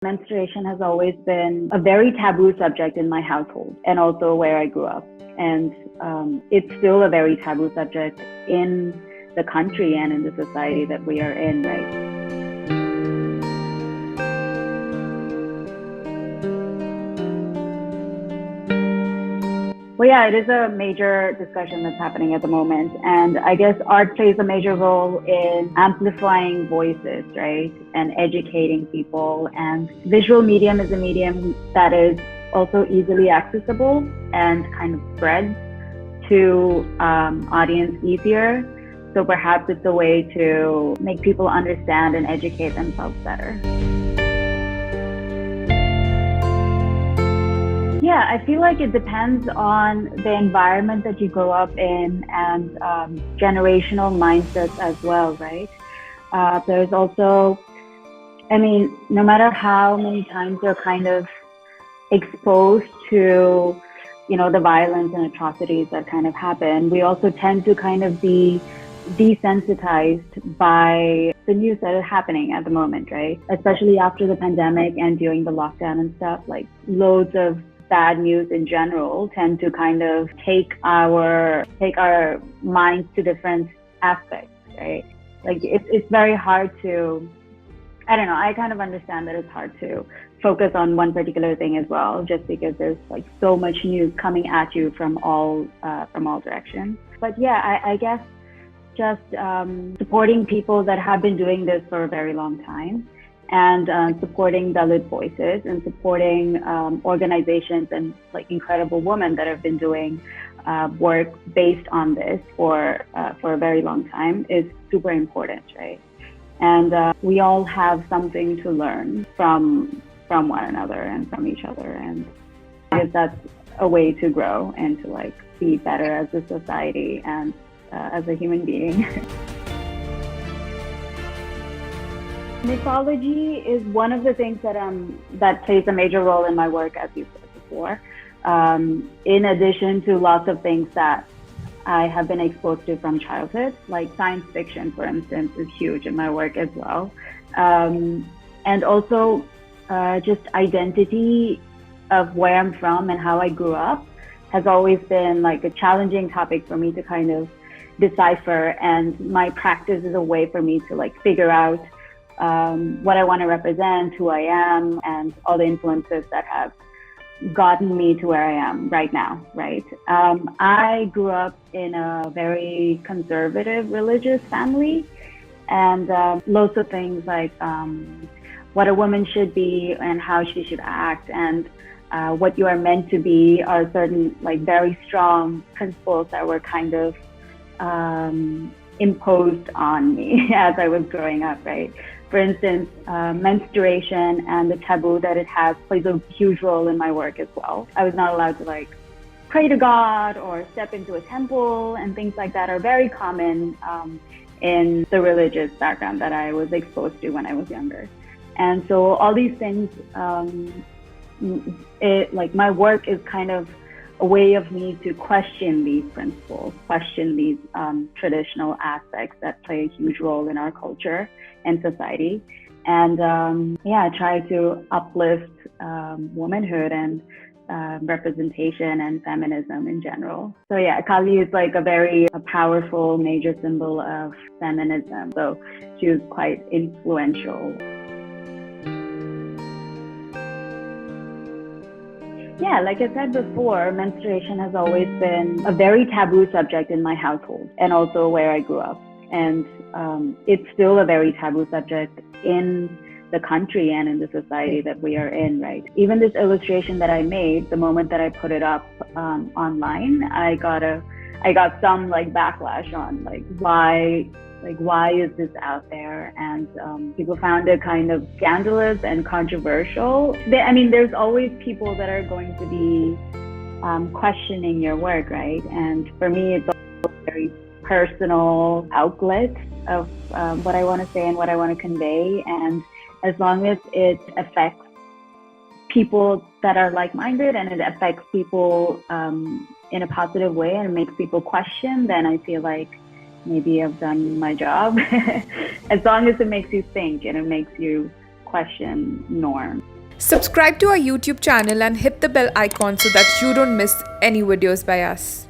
Menstruation has always been a very taboo subject in my household and also where I grew up. And it's still a very taboo subject in the country and in the society that we are in, right? Well, yeah, it is a major discussion that's happening at the moment. And I guess art plays a major role in amplifying voices, right? And educating people. And visual medium is a medium that is also easily accessible and kind of spreads to audience easier. So perhaps it's a way to make people understand and educate themselves better. Yeah, I feel like it depends on the environment that you grow up in and generational mindsets as well, right? There's also, no matter how many times you're kind of exposed to, the violence and atrocities that kind of happen, we also tend to kind of be desensitized by the news that is happening at the moment, right? Especially after the pandemic and during the lockdown and stuff, like loads of bad news in general tend to kind of take our minds to different aspects, right? Like it's very hard to, I don't know, I kind of understand that it's hard to focus on one particular thing as well, just because there's like so much news coming at you from all directions. But yeah, I guess just supporting people that have been doing this for a very long time, and supporting Dalit voices and supporting organizations and like incredible women that have been doing work based on this for a very long time is super important, right? And we all have something to learn from one another and from each other, and I guess that's a way to grow and to like be better as a society and as a human being. Mythology is one of the things that plays a major role in my work, as you said before. In addition to lots of things that I have been exposed to from childhood, like science fiction, for instance, is huge in my work as well. And also just identity of where I'm from and how I grew up has always been like a challenging topic for me to kind of decipher. And my practice is a way for me to like figure out what I want to represent, who I am, and all the influences that have gotten me to where I am right now, right? I grew up in a very conservative religious family, and loads of things like what a woman should be and how she should act, and what you are meant to be are certain like very strong principles that were kind of imposed on me as I was growing up, right? For instance, menstruation and the taboo that it has plays a huge role in my work as well. I was not allowed to like pray to God or step into a temple, and things like that are very common in the religious background that I was exposed to when I was younger. And so all these things, like my work is kind of a way of me to question these principles, question these traditional aspects that play a huge role in our culture and society, and try to uplift womanhood and representation and feminism in general. So yeah, Kali is like a powerful major symbol of feminism, so she was quite influential. Yeah, like I said before, menstruation has always been a very taboo subject in my household and also where I grew up. And it's still a very taboo subject in the country and in the society that we are in, right? Even this illustration that I made, the moment that I put it up online, I got some like backlash on like why is this out there? And people found it kind of scandalous and controversial. There's always people that are going to be questioning your work, right? And for me, it's also a very personal outlet of what I want to say and what I want to convey. And as long as it affects people that are like-minded and it affects people in a positive way and it makes people question, then I feel like maybe I've done my job. As long as it makes you think and it makes you question norms. Subscribe to our YouTube channel and hit the bell icon so that you don't miss any videos by us.